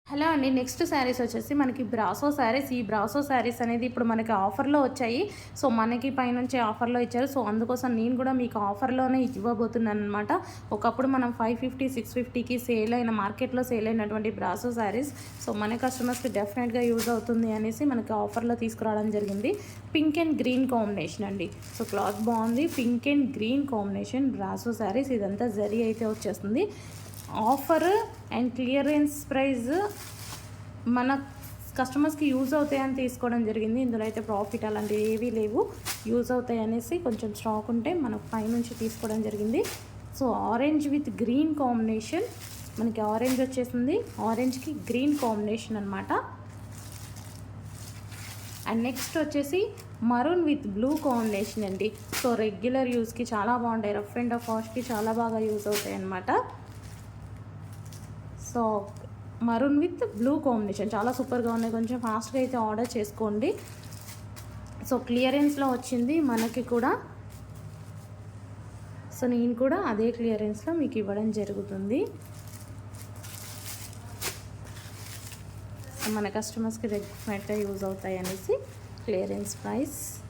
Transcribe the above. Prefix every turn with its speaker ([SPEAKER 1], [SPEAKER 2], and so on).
[SPEAKER 1] Hello అండి. Next saris వచ్చేసి మనకి బ్రాసో శారీస్. ఈ బ్రాసో శారీస్ అనేది ఇప్పుడు మనకి ఆఫర్‌లో వచ్చాయి. సో, మనకి పైనుంచి ఆఫర్‌లో ఇచ్చారు. సో, అందుకోసం నేను కూడా మీకు ఆఫర్‌లోనే ఇవ్వబోతున్నాననమాట. ఒకప్పుడు మనం 550, 650కి మార్కెట్‌లో సేల్ అయినటువంటి బ్రాసో శారీస్. సో, మన కస్టమర్స్‌కి డెఫినెట్‌గా యూజ్ అవుతుంది అనేసి మనకి ఆఫర్‌లో తీసుకురావడం జరిగింది. పింక్ అండ్ గ్రీన్ కాంబినేషన్ అండి. సో, క్లాత్ బాగుంది. Pink and green combination brasso saris. ఇదంతా జరీ అయితే వచ్చేస్తుంది. ఆఫర్ అండ్ క్లియరెన్స్ ప్రైస్ మన కస్టమర్స్కి యూజ్ అవుతాయని తీసుకోవడం జరిగింది. ఇందులో అయితే ప్రాఫిట్ అలాంటివి ఏవీ లేవు. యూజ్ అవుతాయి అనేసి కొంచెం స్టాక్ ఉంటే మనకు పైనుంచి తీసుకోవడం జరిగింది. So, orange with green combination. మనకి ఆరెంజ్ వచ్చేసింది. ఆరెంజ్కి గ్రీన్ కాంబినేషన్ అనమాట. అండ్ నెక్స్ట్ వచ్చేసి మరూన్ విత్ బ్లూ కాంబినేషన్ అండి. సో, రెగ్యులర్ యూస్కి చాలా బాగుంటాయి. రఫ్ అండ్ టఫ్ వాష్కి చాలా బాగా యూజ్ అవుతాయి అన్నమాట. So, maroon with blue combination చాలా సూపర్గా ఉన్నాయి. కొంచెం ఫాస్ట్గా అయితే ఆర్డర్ చేసుకోండి. సో, క్లియరెన్స్లో వచ్చింది మనకి కూడా. సో, నేను కూడా అదే క్లియరెన్స్లో మీకు ఇవ్వడం జరుగుతుంది. మన కస్టమర్స్కి డెఫినెట్గా యూజ్ అవుతాయి అనేసి క్లియరెన్స్ ప్రైస్.